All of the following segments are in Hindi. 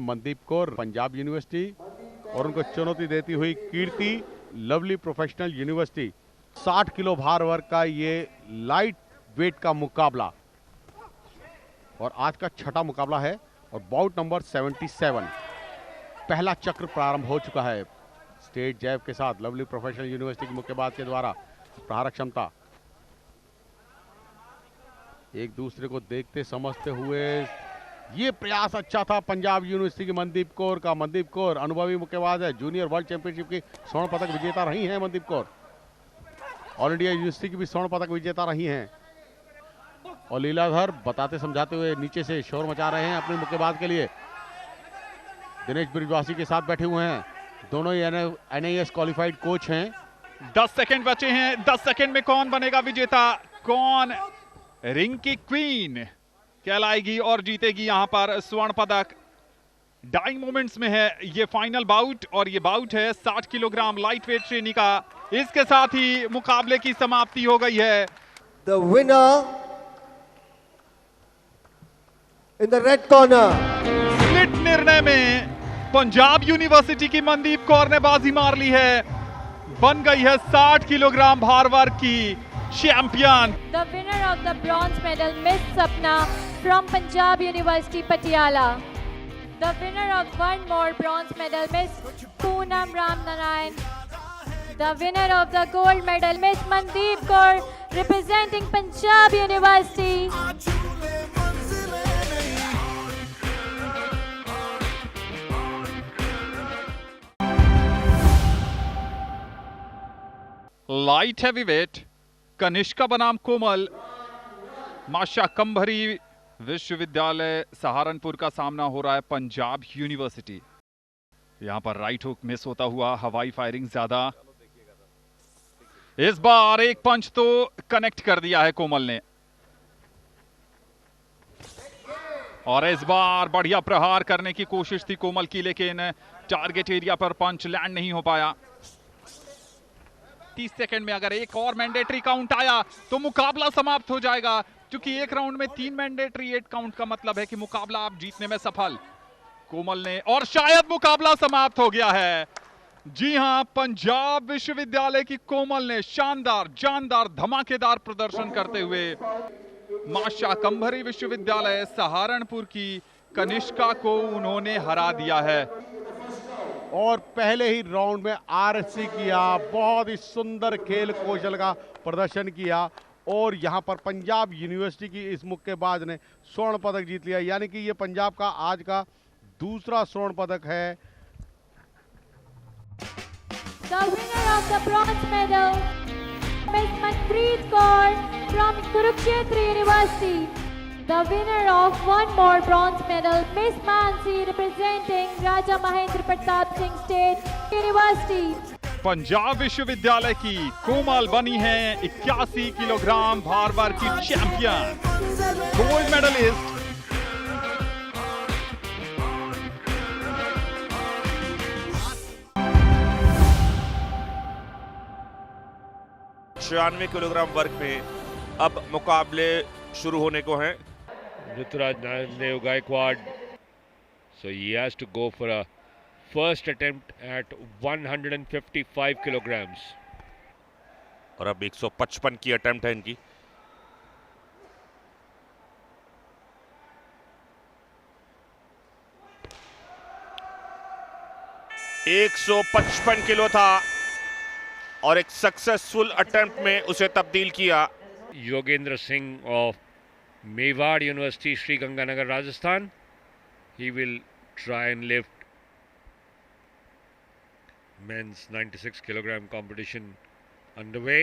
मनदीप कौर पंजाब यूनिवर्सिटी और उनको चुनौती देती हुई कीर्ति लवली प्रोफेशनल यूनिवर्सिटी। 60 किलो भार वर्ग का ये लाइट वेट का मुकाबला और आज का छठा मुकाबला है और बाउट नंबर 77। पहला चक्र प्रारंभ हो चुका है। स्टेट जैब के साथ लवली प्रोफेशनल यूनिवर्सिटी की मुक्केबाज के द्वारा प्रहार क्षमता, एक दूसरे को देखते समझते हुए ये प्रयास अच्छा था पंजाब यूनिवर्सिटी की मनदीप कौर का। मनदीप कौर अनुभवी मुक्केबाज है, जूनियर वर्ल्ड चैंपियनशिप की स्वर्ण पदक विजेता रही हैं Mandeep Kaur. All India university की भी स्वर्ण पदक विजेता रही हैं। और लीलाधर बताते समझाते हुए नीचे से शोर मचा रहे हैं अपने मुक्केबाज के लिए। दिनेश ब्रिजवासी के साथ बैठे हुए हैं, दोनों ही NIS क्वालिफाइड कोच हैं। 10 सेकंड बचे हैं। 10 सेकंड में कौन बनेगा विजेता, कौन रिंग की क्वीन कहलाएगी और जीतेगी यहां पर स्वर्ण पदक। डाइंग मोमेंट्स में है ये फाइनल बाउट और ये बाउट है 60 किलोग्राम लाइट वेट श्रेणी का। इसके साथ ही मुकाबले की समाप्ति हो गई है। The winner in the red corner, split निर्णय में पंजाब यूनिवर्सिटी की मनदीप कौर ने बाजी मार ली है, बन गई है 60 किलोग्राम भार वर्ग की champion. The winner of the bronze medal, Miss Sapna from Punjab University, Patiala. The winner of one more bronze medal, Miss Poonam Ramnarayan. The winner of the gold medal, Miss Mandeep Kaur, representing Punjab University. Light heavyweight Kanishka बनाम कोमल, माशा कंभरी विश्वविद्यालय सहारनपुर का सामना हो रहा है पंजाब यूनिवर्सिटी। यहां पर राइट हुक मिस होता हुआ, हवाई फायरिंग ज्यादा। इस बार एक पंच तो कनेक्ट कर दिया है कोमल ने और इस बार बढ़िया प्रहार करने की कोशिश थी कोमल की, लेकिन टारगेट एरिया पर पंच लैंड नहीं हो पाया। 30 सेकंड में अगर एक और मैंडेटरी काउंट आया तो मुकाबला समाप्त हो जाएगा, क्योंकि एक राउंड में 3 मैंडेटरी 8 काउंट का मतलब है कि मुकाबला आप जीतने में सफल। कोमल ने, और शायद मुकाबला समाप्त हो गया है। जी हां, पंजाब विश्वविद्यालय की कोमल ने शानदार जानदार धमाकेदार प्रदर्शन करते हुए माशा कंभरी विश्वविद्यालय सहारनपुर की कनिष्का को उन्होंने हरा दिया है। और पहले ही राउंड में RSC किया, बहुत ही सुंदर खेल कौशल का प्रदर्शन किया और यहां पर पंजाब यूनिवर्सिटी की इस मुक्केबाज ने स्वर्ण पदक जीत लिया, यानी कि ये पंजाब का आज का दूसरा स्वर्ण पदक है। The winner of the bronze medal, Miss Manpreet Kaur from Kurukshetra University. The winner of one more bronze medal, Miss Mansi representing Raja Mahendra Pratap Singh State University. Punjab विश्वविद्यालय की कोमल बनी है 81 किलोग्राम भार वर्ग की चैंपियन, गोल्ड मेडलिस्ट। छियानवे किलोग्राम वर्ग में अब मुकाबले शुरू होने को हैं। Ruturaj Nadev Gaikwad, so he has to go for a first attempt at 155 kilograms. और अब 155 की अटेम्प्ट है इनकी। एक 155 किलो था और एक सक्सेसफुल अटेम्प्ट में उसे तब्दील किया। Yogendra Singh of Mewar University, Sri Ganganagar, Rajasthan. He will try and lift men's 96 kilogram competition underway.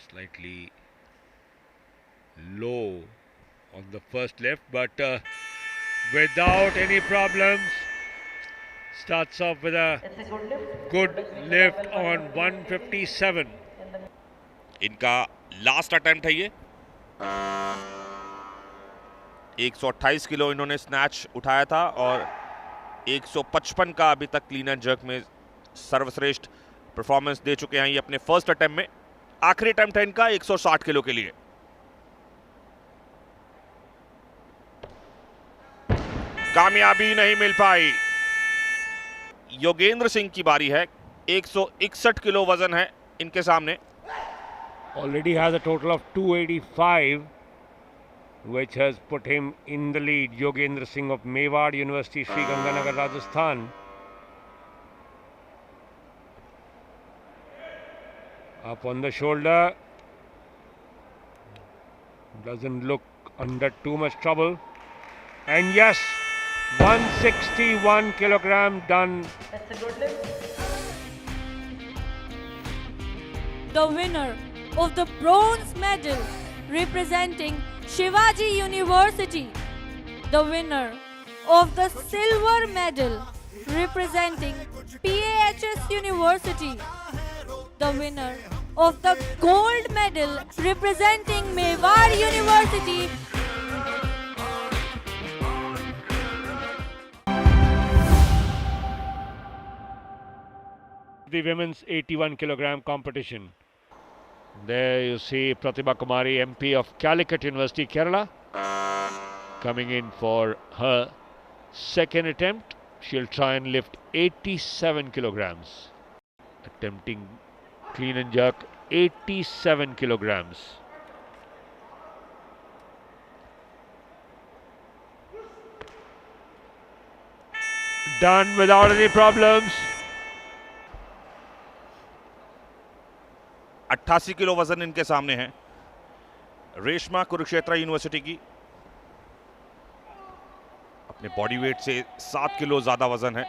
Slightly low on the first lift, but without any problems. Starts off with a good lift on 157. इनका लास्ट अटेम्प्ट है ये। 128 किलो इन्होंने स्नैच उठाया था और 155 का अभी तक क्लीन एंड जर्क में सर्वश्रेष्ठ परफॉर्मेंस दे चुके हैं ये अपने फर्स्ट अटेम्प्ट में। आखिरी अटेम्प्ट है इनका 160 किलो के लिए। कामयाबी नहीं मिल पाई। योगेंद्र सिंह की बारी है। 161 किलो वजन है इनके सामने। Already has a total of 285, which has put him in the lead. Yogendra Singh of Mewar University, Sri Ganganagar, Rajasthan. Up on the shoulder. Doesn't look under too much trouble. And yes, 161 kilogram done. The winner of the bronze medal representing Shivaji University, the winner of the silver medal representing PAHS University, the winner of the gold medal representing Mewar University, the women's 81 kilogram competition. There you see Pratibha Kumari, MP of Calicut University, Kerala, coming in for her second attempt. She'll try and lift 87 kilograms. Attempting clean and jerk, 87 kilograms. Done without any problems. 88 kilo वजन इनके सामने है। रेशमा कुरुक्षेत्र यूनिवर्सिटी की, अपने बॉडी वेट से 7 किलो ज्यादा वजन है।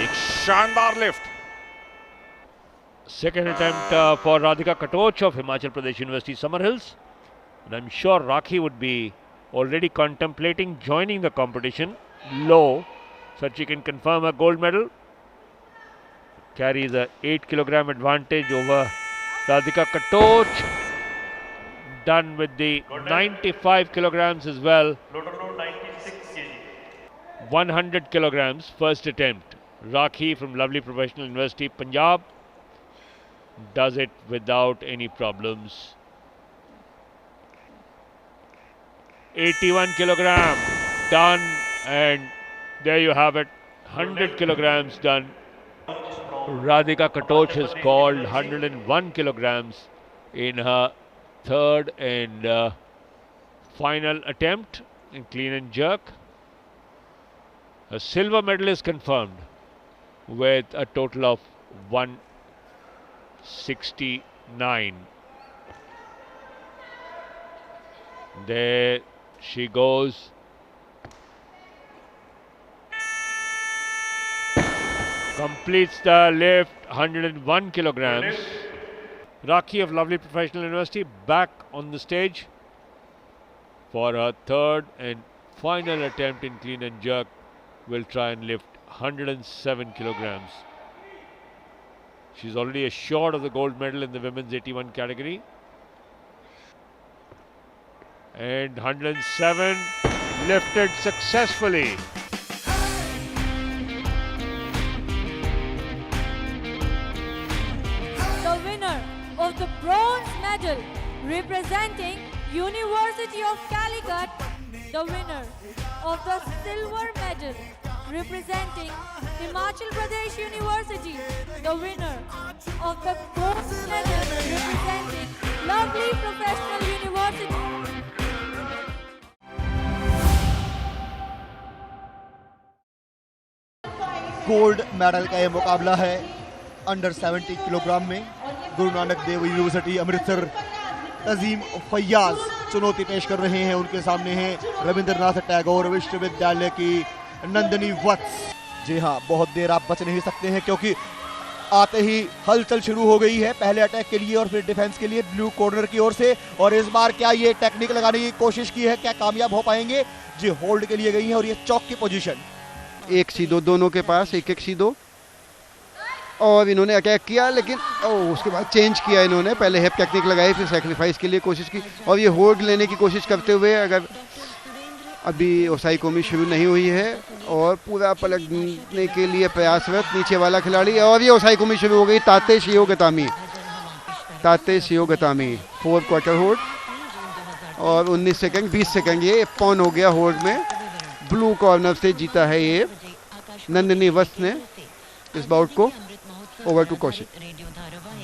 एक शानदार lift. Second attempt for Radhika Katoch of Himachal Pradesh University, Summer Hills. And I'm sure Rakhi would be already contemplating joining the competition low, so that she can confirm a gold medal. Carries a 8 kilogram advantage over Radhika Katoch. Done with the 95 kilograms as well. 100 kilograms, first attempt. Rakhi from Lovely Professional University, Punjab, does it without any problems. 81 kilogram done, and there you have it, 100 kilograms done. Radhika Katoch has called 101 kilograms in her third and final attempt in clean and jerk. A silver medal is confirmed with a total of 169. There she goes. Completes the lift, 101 kilograms. Rakhi of Lovely Professional University back on the stage for her third and final attempt in clean and jerk. Will try and lift 107 kilograms. She's already assured of the gold medal in the women's 81 category. And 107 lifted successfully. the winner of the bronze medal representing University of Calicut, the winner of the silver medal representing Himachal Pradesh University, the winner of the gold medal representing Lovely Professional University. Gold medal का ये मुकाबला है अंडर 70 किलोग्राम में। गुरु नानक देव यूनिवर्सिटी अमृतसर तजीम फैयाज चुनौती पेश कर रहे हैं। उनके सामने है रविंद्रनाथ टैगोर विश्वविद्यालय की नंदिनी वत्स। जी हाँ, बहुत देर आप बच नहीं सकते हैं क्योंकि आते ही हलचल शुरू हो गई है पहले अटैक के लिए और फिर डिफेंस के लिए ब्लू कॉर्नर की ओर से। और इस बार क्या ये टेक्निक लगाने की कोशिश की है, क्या कामयाब हो पाएंगे? जी, होल्ड के लिए गई है और ये चौक की पोजीशन। एक सीधो दोनों के पास, एक सीधो, और इन्होंने अटैक किया लेकिन उसके बाद चेंज किया इन्होंने। पहले हेप टेक्निक लगाई, फिर सैक्रिफाइस के लिए कोशिश की और ये होल्ड लेने की कोशिश करते हुए अगर अभी ओसाई कोमी शुरू नहीं हुई है और पूरा पलटने के लिए प्रयासरत नीचे वाला खिलाड़ी। और ये ओसाई कोमी शुरू हो गई, ताते शियो गतामी। ताते शियोगतामी 4 क्वार्टर होल्ड और 19 सेकंड 20 सेकंड ये पॉन हो गया होल्ड में। ब्लू कॉर्नर से जीता है ये नंदिनी वस्त ने इस बाउट को। ओवर टू कौशिक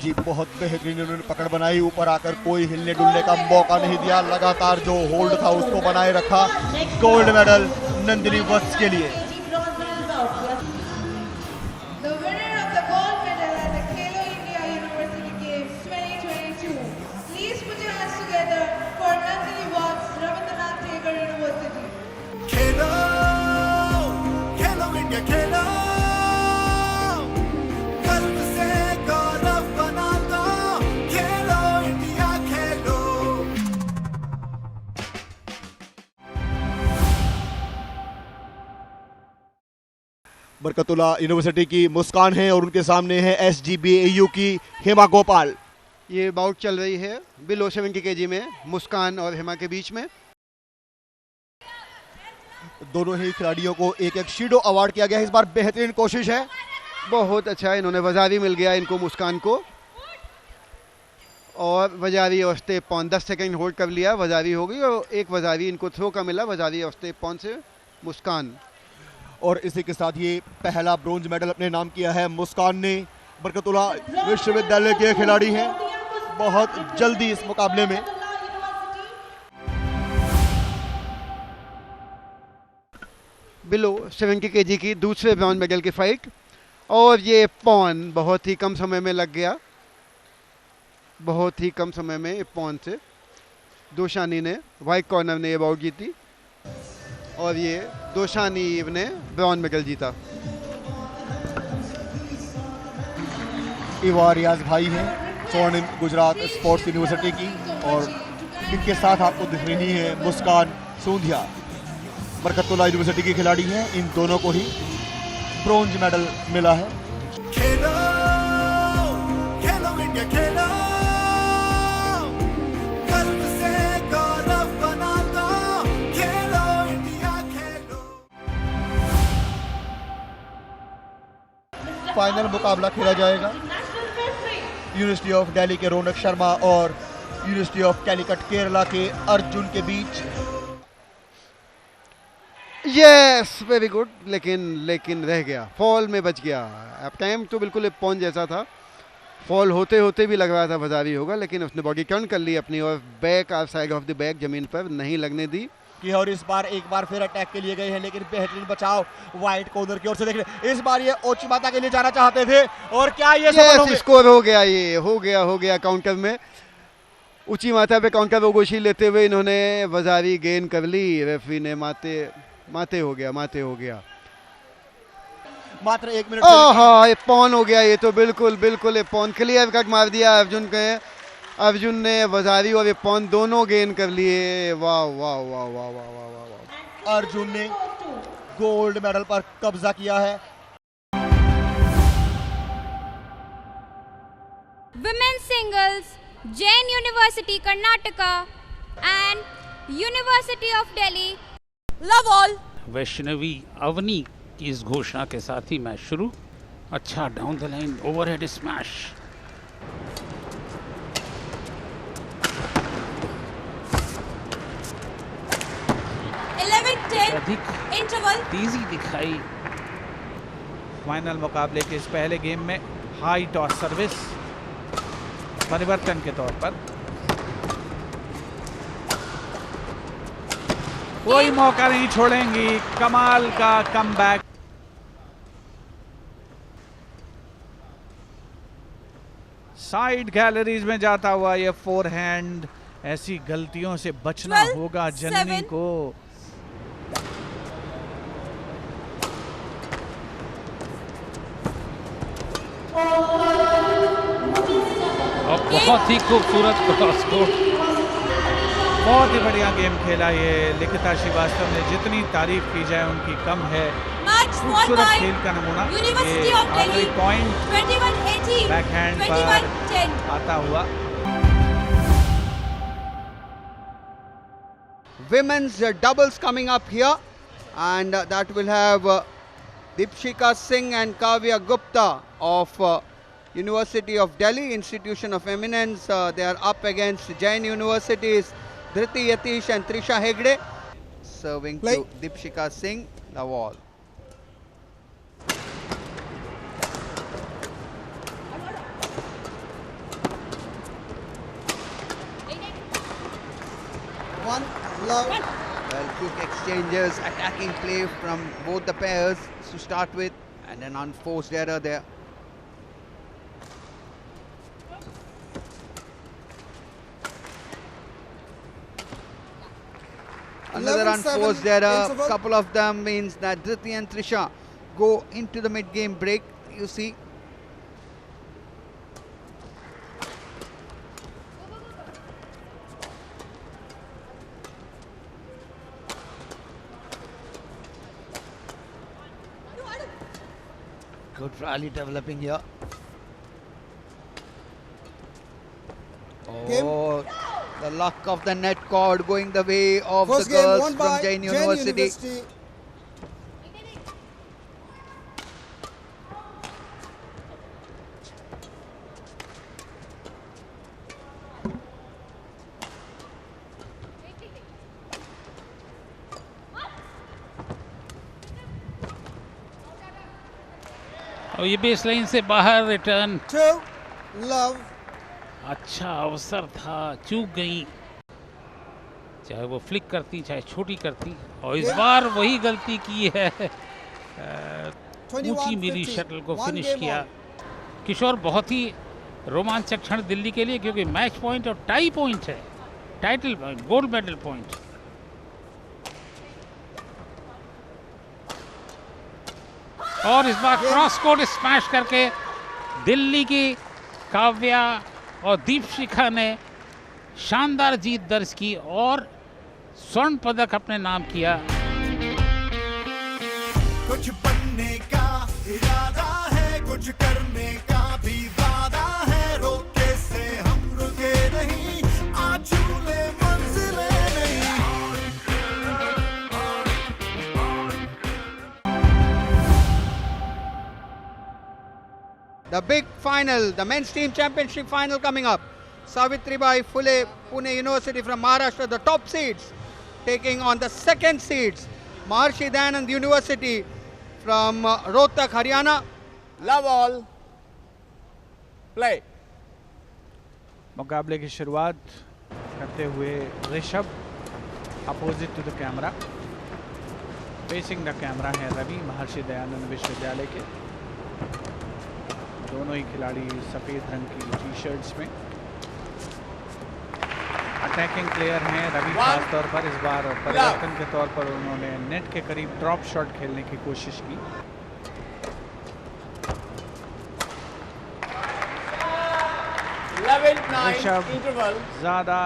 जी, बहुत बेहतरीन उन्होंने पकड़ बनाई, ऊपर आकर कोई हिलने डुलने का मौका नहीं दिया, लगातार जो होल्ड था उसको बनाए रखा। गोल्ड मेडल नंदिनी वत्स के लिए। The winner of the gold medal at the Khelo India University Games 2022. Please put your hands together for Nandini Watts, Rabindranath Tagore University. Khelo Khelo India खेलो, गर्व से गौरव बना दो, खेलो इंडिया खेलो। बरकतुल्लाह यूनिवर्सिटी की मुस्कान है और उनके सामने है SGBAU की हेमा गोपाल। ये बाउट चल रही है बिलो 70 kg में मुस्कान और हेमा के बीच में। दोनों ही खिलाड़ियों को एक एक शीडो अवार्ड किया गया है। इस बार बेहतरीन कोशिश है, बहुत अच्छा है, इन्होंने वजारी मिल गया इनको मुस्कान को और वजारी औस्ते पौन 10 सेकंड होल्ड कर लिया, वजारी हो गई और एक वजारी इनको थ्रो का मिला वजारी औस्ते पौन से मुस्कान। और इसी के साथ ये पहला ब्रोंज मेडल अपने नाम किया है मुस्कान ने। बरकतुल्लाह विश्वविद्यालय के खिलाड़ी हैं, बहुत जल्दी इस मुकाबले में बिलो 70 kg की दूसरे ब्रॉन्ज मेडल की फाइट और ये पॉन बहुत ही कम समय में लग गया, बहुत ही कम समय में पॉन से दोशानी ने व्हाइट कॉर्नर ने ये बाउट जीती और ये दोशानी ने ब्रॉन्ज मेडल जीता। इवा रियाज भाई हैं स्वर्णिम गुजरात स्पोर्ट्स यूनिवर्सिटी की और इनके साथ आपको दिख रही है मुस्कान सूंधिया, बरकतुल्लाह यूनिवर्सिटी की खिलाड़ी हैं। इन दोनों को ही ब्रोंज मेडल मिला है। खेलो खेलो इंडिया खेलो, गर्व से गौरव बना दो, खेलो इंडिया खेलो। फाइनल मुकाबला खेला जाएगा यूनिवर्सिटी ऑफ दिल्ली के रौनक शर्मा और यूनिवर्सिटी ऑफ कैलिकट केरला के अर्जुन के बीच। यस वेरी गुड, लेकिन रह गया, फॉल में बच गया। अब टाइम तो बिल्कुल पॉन जैसा था, फॉल होते होते भी लग रहा था वजारी होगा, लेकिन उसने बॉडी टर्न कर ली अपनी और back out side of the back जमीन पर नहीं लगने दी। और इस बार एक बार फिर अटैक के लिए गए हैं, लेकिन बेहतरीन बचाव व्हाइट कॉर्नर की ओर से देख रहे। इस बार ये ओचिमाता के लिए जाना चाहते थे और क्या ये सफल हो गए? स्कोर हो गया, ये हो गया काउंटर में। ऊंची माथा पे काउंटर ओगोशी लेते हुए इन्होंने वजारी गेन कर ली, रेफरी ने माते हो गया। मात्र 1 मिनट। हाँ, ये पॉन हो गया, ये तो बिल्कुल ये पॉन क्लियर कट मार दिया अर्जुन ने वजारी और ये पॉन दोनों गेन कर लिए। वाह वाह वाह वाह वाह वाह वाह वाह। अर्जुन ने गोल्ड मेडल पर कब्जा किया है। Women's singles, Jain University Karnataka and University of Delhi. Love all. Vaishnavi Avani की इस घोषणा के साथ ही मैच शुरू। अच्छा down the line overhead smash. अधिक इंटरवल तेजी दिखाई। फाइनल मुकाबले के इस पहले गेम में हाई टॉस सर्विस परिवर्तन के तौर पर कोई मौका नहीं छोड़ेंगी। कमाल का कमबैक। साइड गैलरीज में जाता हुआ ये फोरहैंड, ऐसी गलतियों से बचना होगा जननी को। और बहुत ही खूबसूरत क्रॉस कोर्ट। बहुत ही बढ़िया गेम खेला ये लिखिता श्रीवास्तव ने, जितनी तारीफ की जाए उनकी कम है। खूबसूरत खेल का नमूना। ये आखिरी पॉइंट बैकहैंड पर आता हुआ। Women's doubles coming up here, and that will have Deepshika Singh and Kavya Gupta of University of Delhi, institution of eminence. They are up against Jain University's Dhriti Yatish and Trisha Hegde. Serving to Deepshika Singh, the wall. One love. Well, quick exchanges, attacking play from both the pairs to start with, and an unforced error there. Another unforced error, couple of them means that Dhriti and Trisha go into the mid-game break, you see. Good rally developing here. Oh, the luck of the net cord going the way of the girls from Jain University. और ये बेस लाइन से बाहर रिटर्न। लव। अच्छा अवसर था, चूक गई, चाहे वो फ्लिक करती चाहे छोटी करती, और इस बार वही गलती की है। ऊंची मिली शटल को फिनिश किया। किशोर, बहुत ही रोमांचक क्षण दिल्ली के लिए, क्योंकि मैच पॉइंट और टाई पॉइंट है, title point, gold medal point. और इस बार क्रॉस कोर्ट स्मैश करके दिल्ली की काव्या और दीपशिखा ने शानदार जीत दर्ज की और स्वर्ण पदक अपने नाम किया। कुछ बनने का इरादा है, कुछ करने का भी वादा है, रोके से हम रुके नहीं, आज चूले मंजिले नहीं। The big final, the men's team championship final coming up. Savitribai Phule Pune University from Maharashtra, the top seeds, taking on the second seeds, Maharshi Dayanand University from Rohtak, Haryana. Love all. Play. मुकाबले की शुरुआत करते हुए Rishabh opposite to the camera, facing the camera है रवि महर्षि दयानंद विश्वविद्यालय के। दोनों ही खिलाड़ी सफ़ेद रंग की टी शर्ट्स में। अटैकिंग प्लेयर हैं रवि, खास तौर पर इस बार परिवर्तन के तौर पर उन्होंने नेट के करीब ड्रॉप शॉट खेलने की कोशिश की। ऋषभ ज़्यादा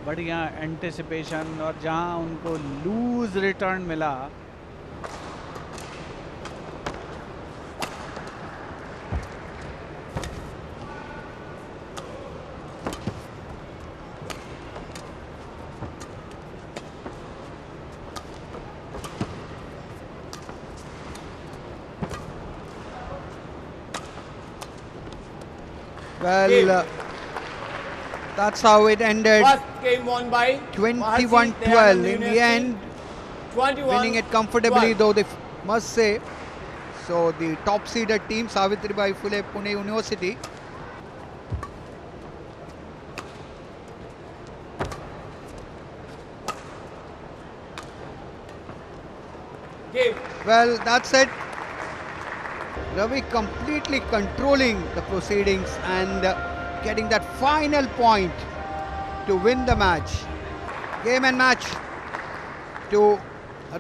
बढ़िया एंटिसिपेशन, और जहां उनको लूज रिटर्न मिला Well, that's how it ended. First game won by 21-12 in the end, winning it comfortably, though they must say. So the top seeded team, Savitribai Phule Pune University, well, that's it. Ravi completely controlling the proceedings and getting that final point to win the match. Game and match to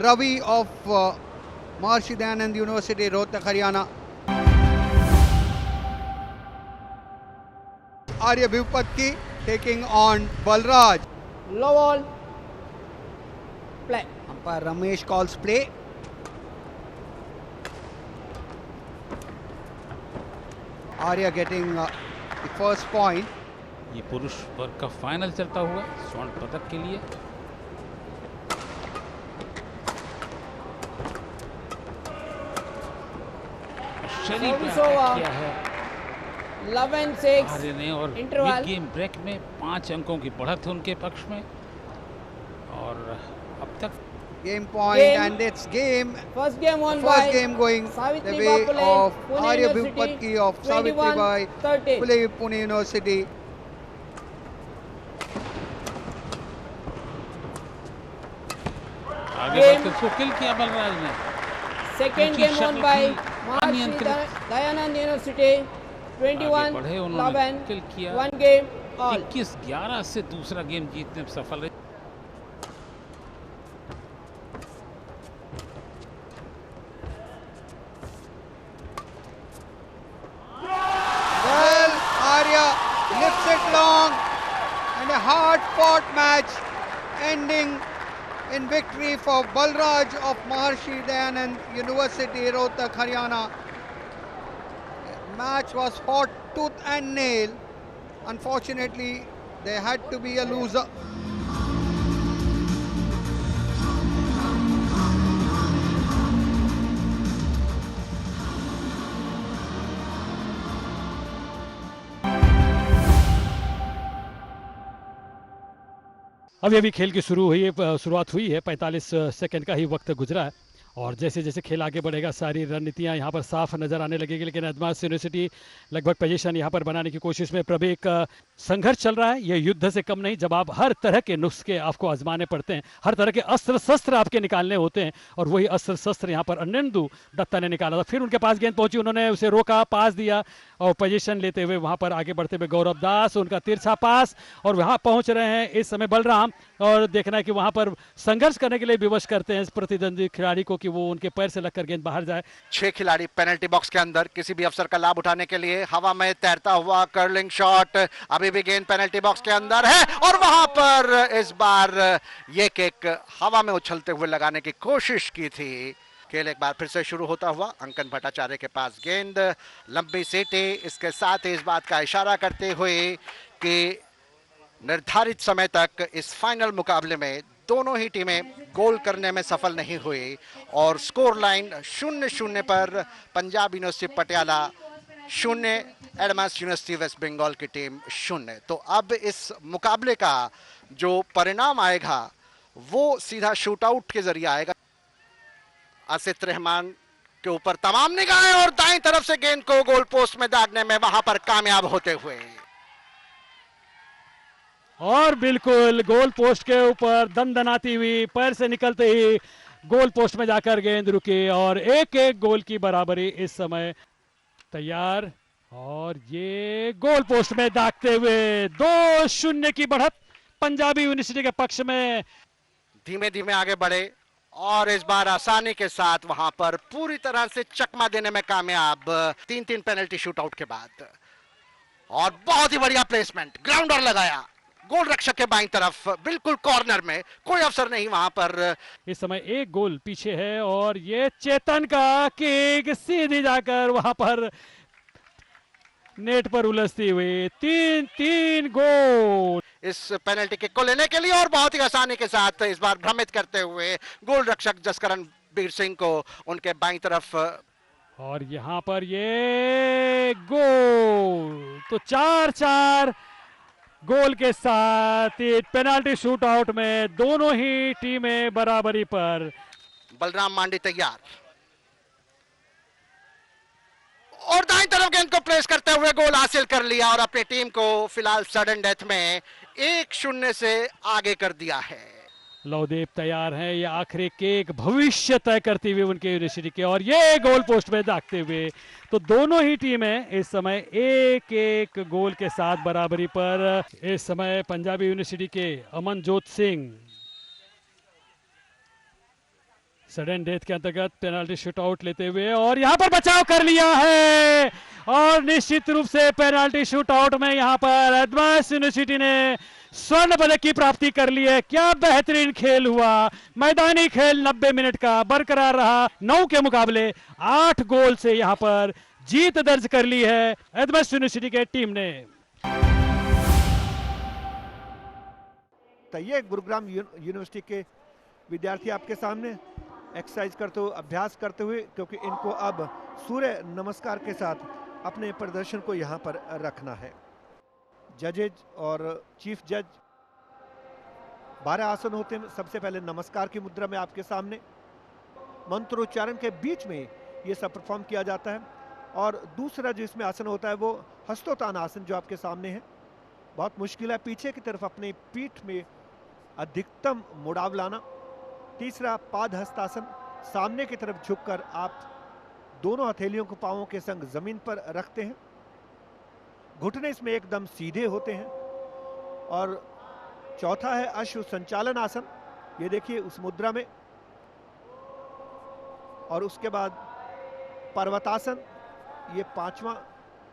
Ravi of Maharshi Dayanand University, Rohtak, Haryana. Arya Bhupatki taking on Balraj. Low ball. Play. Umpire Ramesh calls play. Arya getting the first point. ये पुरुष वर्ग का फाइनल चलता हुआ स्वर्ण पदक के लिए। शरीफ ने अटैक किया है 11-6 हारे ने और Interval. मिड गेम ब्रेक में 5 अंकों की बढ़त है उनके पक्ष में। और अब तक Game point Game. and it's game. First game won First by game going the Savitri way Bapule, of Pune Arya University, Bhupatki of Savitri Bai 21-13. Pule Pune University. आगे Game. बढ़कर उसको किल किया बलराज ने। Second उनकी game won शक्ल by थी Maharishi अनियंत्रित। Dayanand University आगे बढ़े उन्होंने 21-11. किल किया। 1 game all. 21-11 से दूसरा गेम जीतने में सफल रहे। Well, Arya lifts it long and a hard-fought match ending in victory for Balraj of Maharshi Dayanand University, Rohtak, Haryana. Match was fought tooth and nail. Unfortunately, there had to be a loser. अभी खेल की शुरुआत हुई है। 45 सेकंड का ही वक्त गुजरा है और जैसे जैसे खेल आगे बढ़ेगा सारी रणनीतियां यहाँ पर साफ नजर आने लगेगी। लेकिन एडमास यूनिवर्सिटी लगभग पोजीशन यहाँ पर बनाने की कोशिश में। प्रभु एक संघर्ष चल रहा है, ये युद्ध से कम नहीं। जब आप हर तरह के नुस्खे आपको आजमाने पड़ते हैं, हर तरह के अस्त्र शस्त्र आपके निकालने होते हैं और वही अस्त्र शस्त्र यहाँ पर अन्नंदु दत्ता ने निकाला था। फिर उनके पास गेंद पहुंची, उन्होंने उसे रोका, पास दिया और पोजीशन लेते हुए वहां पर आगे बढ़ते हुए गौरव दास, उनका तिरछा पास और वहां पहुंच रहे हैं इस समय बलराम। और देखना है कि वहां पर संघर्ष करने के लिए विवश करते हैं इस प्रतिद्वंदी खिलाड़ी को कि वो उनके पैर से लगकर गेंद बाहर जाए। 6 खिलाड़ी पेनल्टी बॉक्स के अंदर किसी भी अवसर का लाभ उठाने के लिए हवा में तैरता हुआ कर्लिंग शॉट। अभी भी गेंद पेनल्टी बॉक्स के अंदर है और वहां पर इस बार ये किक हवा में उछलते हुए लगाने की कोशिश की थी। खेल एक बार फिर से शुरू होता हुआ अंकन भट्टाचार्य के पास गेंद, लंबी सीटी, इसके साथ ही इस बात का इशारा करते हुए कि निर्धारित समय तक इस फाइनल मुकाबले में दोनों ही टीमें गोल करने में सफल नहीं हुई और स्कोर लाइन 0-0 पर पंजाब यूनिवर्सिटी पटियाला 0, एडमास यूनिवर्सिटी वेस्ट बंगाल की टीम 0। तो अब इस मुकाबले का जो परिणाम आएगा वो सीधा शूट आउट के जरिए आएगा। आसिफ रहमान के ऊपर तमाम निगाहें और दाईं तरफ से गेंद को गोल पोस्ट में दागने में वहां पर कामयाब होते हुए और बिल्कुल गोल पोस्ट के ऊपर दंदनाती हुई पैर से निकलते ही गोल पोस्ट में जाकर गेंद रुकी और 1-1 गोल की बराबरी इस समय तैयार। और ये गोल पोस्ट में दागते हुए 2-0 की बढ़त पंजाबी यूनिवर्सिटी के पक्ष में। धीमे धीमे आगे बढ़े और इस बार आसानी के साथ वहां पर पूरी तरह से चकमा देने में कामयाब 3-3 पेनल्टी शूट आउट के बाद। और बहुत ही बढ़िया प्लेसमेंट, ग्राउंडर लगाया गोल रक्षक के बाईं तरफ, बिल्कुल कॉर्नर में, कोई अवसर नहीं वहां पर। इस समय 1 गोल पीछे है और ये चेतन का किक सीधी जाकर वहां पर नेट पर उलझती हुई 3-3 गोल इस पेनल्टी किक को लेने के लिए और बहुत ही आसानी के साथ इस बार भ्रमित करते हुए गोल रक्षक जसकरण बीर सिंह को उनके बाईं तरफ। और यहां पर ये गोल, तो 4-4 गोल के साथ पेनाल्टी शूट आउट में दोनों ही टीमें बराबरी पर। बलराम मांडी तैयार और दाईं तरफ गेंद को प्लेस करते हुए गोल हासिल कर लिया और अपनी टीम को फिलहाल सडन डेथ में 1-0 से आगे कर दिया है। लवदेव तैयार हैं, ये आखिरी किक भविष्य तय करती हुई उनके यूनिवर्सिटी के और ये गोल पोस्ट में दागते हुए। तो दोनों ही टीमें इस समय 1-1 गोल के साथ बराबरी पर। इस समय पंजाबी यूनिवर्सिटी के अमनजोत सिंह सडन डेथ के अंतर्गत पेनाल्टी शूट आउट लेते हुए और यहां पर बचाव कर लिया है और निश्चित रूप से पेनाल्टी शूट आउट में यहां पर एडमास यूनिवर्सिटी ने स्वर्ण पदक की प्राप्ति कर ली है। क्या बेहतरीन खेल हुआ, मैदानी खेल 90 मिनट का बरकरार रहा। 9 के मुकाबले 8 गोल से यहां पर जीत दर्ज कर ली है एडमास यूनिवर्सिटी के टीम ने। तो ये गुरुग्राम यूनिवर्सिटी के विद्यार्थी आपके सामने एक्सरसाइज करते हुए, अभ्यास करते हुए, क्योंकि इनको अब सूर्य नमस्कार के साथ अपने प्रदर्शन को यहाँ पर रखना है। जजेज और चीफ जज 12 आसन होते हैं। सबसे पहले नमस्कार की मुद्रा में आपके सामने मंत्रोच्चारण के बीच में ये सब परफॉर्म किया जाता है। और दूसरा जो इसमें आसन होता है वो हस्तोत्थान आसन जो आपके सामने है। बहुत मुश्किल है पीछे की तरफ अपनी पीठ में अधिकतम मुड़ाव लाना। तीसरा पाद हस्तासन, सामने की तरफ झुककर आप दोनों हथेलियों को पांवों के संग जमीन पर रखते हैं। घुटने इसमें एकदम सीधे होते हैं। और चौथा है अश्व संचालन आसन, ये देखिए उस मुद्रा में। और उसके बाद पर्वतासन, ये 5वां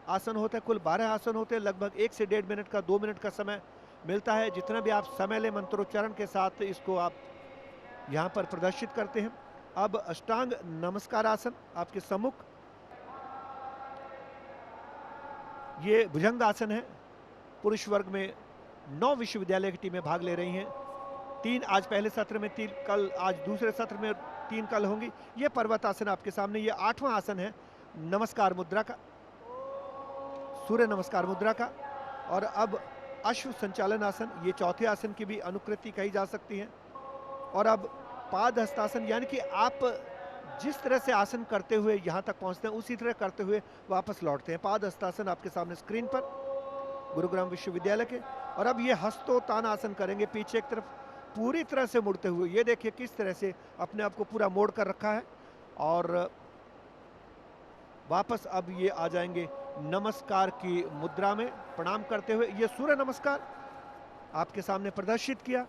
आसन होता है। कुल 12 आसन होते हैं। लगभग 1 से 1.5 मिनट का 2 मिनट का समय मिलता है। जितना भी आप समय ले मंत्रोच्चारण के साथ इसको आप यहाँ पर प्रदर्शित करते हैं। अब अष्टांग नमस्कार आसन आपके सम्मुख, ये भुजंग आसन है। पुरुष वर्ग में 9 विश्वविद्यालय की टीमें भाग ले रही हैं। 3 आज पहले सत्र में, 3 कल, आज दूसरे सत्र में, 3 कल होंगी। ये पर्वत आसन आपके सामने, ये 8वां आसन है नमस्कार मुद्रा का, सूर्य नमस्कार मुद्रा का। और अब अश्व संचालन आसन, ये चौथे आसन की भी अनुकृति कही जा सकती है। और अब पाद हस्तासन, यानी कि आप जिस तरह से आसन करते हुए यहाँ तक पहुँचते हैं उसी तरह करते हुए वापस लौटते हैं। पाद हस्तासन आपके सामने स्क्रीन पर, गुरुग्राम विश्वविद्यालय के। और अब ये हस्तोत्थान आसन करेंगे पीछे की तरफ पूरी तरह से मुड़ते हुए। ये देखिए किस तरह से अपने आप को पूरा मोड़ कर रखा है। और वापस अब ये आ जाएंगे नमस्कार की मुद्रा में प्रणाम करते हुए। ये सूर्य नमस्कार आपके सामने प्रदर्शित किया।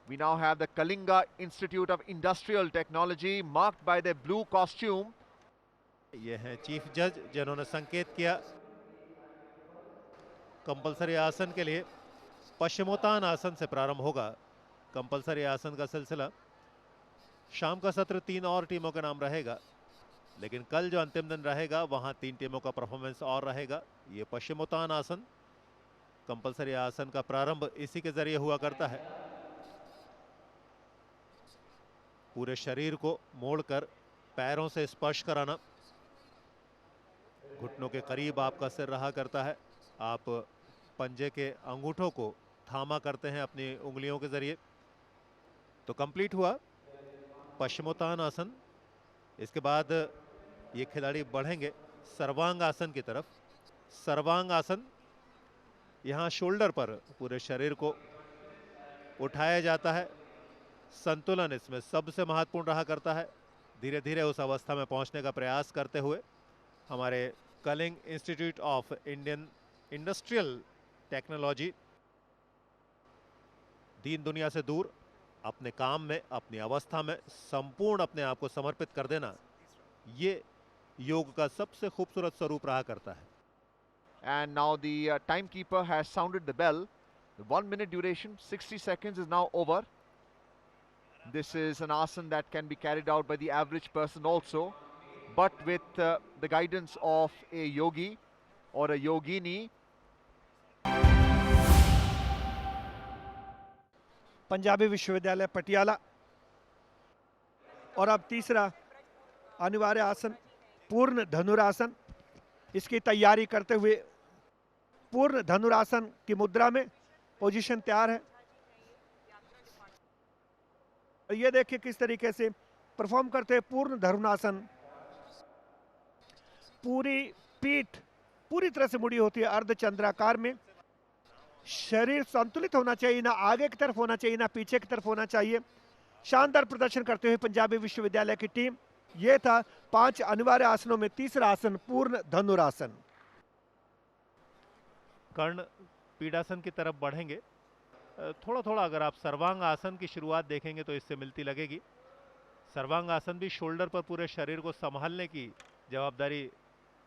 We now have the Kalinga Institute of Industrial Technology marked by their blue costume. ये हैं चीफ जज जिन्होंने संकेत किया कंपलसरी आसन के लिए। पश्चिमोत्तान आसन से प्रारंभ होगा कंपलसरी आसन का सिलसिला। शाम का सत्र 3 और टीमों के नाम रहेगा, लेकिन कल जो अंतिम दिन रहेगा वहां 3 टीमों का परफॉर्मेंस और रहेगा। ये पश्चिमोत्तान आसन, कंपलसरी आसन का प्रारंभ इसी के जरिए हुआ करता है। पूरे शरीर को मोड़कर पैरों से स्पर्श कराना, घुटनों के करीब आपका सिर रहा करता है। आप पंजे के अंगूठों को थामा करते हैं अपनी उंगलियों के जरिए। तो कंप्लीट हुआ पश्चिमोत्तान आसन। इसके बाद ये खिलाड़ी बढ़ेंगे सर्वांग आसन की तरफ। सर्वांग आसन, यहाँ शोल्डर पर पूरे शरीर को उठाया जाता है। संतुलन इसमें सबसे महत्वपूर्ण रहा करता है। धीरे धीरे उस अवस्था में पहुंचने का प्रयास करते हुए हमारे Kalinga Institute of Indian Industrial Technology दीन दुनिया से दूर अपने काम में, अपनी अवस्था में संपूर्ण अपने आप को समर्पित कर देना, ये योग का सबसे खूबसूरत स्वरूप रहा करता है। And now the timekeeper has sounded the bell. The 1 minute duration, 60 seconds is now over. This is an asana that can be carried out by the average person also, but with the guidance of a yogi or a yogini. Punjabi विश्वविद्यालय पटियाला। और अब तीसरा अनिवार्य आसन पूर्ण धनुरासन, इसकी तैयारी करते हुए पूर्ण धनुरासन की मुद्रा में पोजीशन तैयार है। ये देखिए किस तरीके से परफॉर्म करते हैं पूर्ण धनुरासन। पूरी पीठ पूरी तरह से मुड़ी होती है अर्धचंद्राकार में। शरीर संतुलित होना चाहिए, ना आगे की तरफ होना चाहिए ना पीछे की तरफ होना चाहिए। शानदार प्रदर्शन करते हुए पंजाबी विश्वविद्यालय की टीम। यह था 5 अनिवार्य आसनों में तीसरा आसन पूर्ण धनुरासन। कर्ण पीडासन की तरफ बढ़ेंगे। थोड़ा थोड़ा अगर आप सर्वांग आसन की शुरुआत देखेंगे तो इससे मिलती लगेगी। सर्वांग आसन भी शोल्डर पर पूरे शरीर को संभालने की जवाबदारी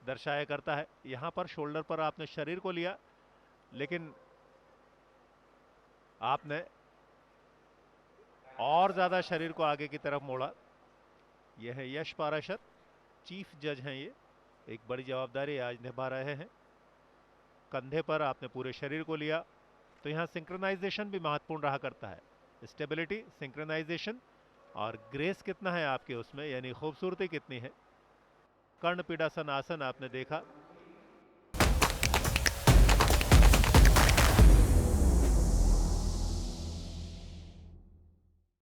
दर्शाया करता है। यहाँ पर शोल्डर पर आपने शरीर को लिया, लेकिन आपने और ज्यादा शरीर को आगे की तरफ मोड़ा। यह है यश पाराशर, चीफ जज हैं। ये एक बड़ी जवाबदारी आज निभा रहे हैं। कंधे पर आपने पूरे शरीर को लिया, तो यहाँ सिंक्रोनाइजेशन भी महत्वपूर्ण रहा करता है। स्टेबिलिटी, सिंक्रोनाइजेशन और ग्रेस कितना है आपके उसमें, यानी खूबसूरती कितनी है। कर्ण पीडासन आसन आपने देखा,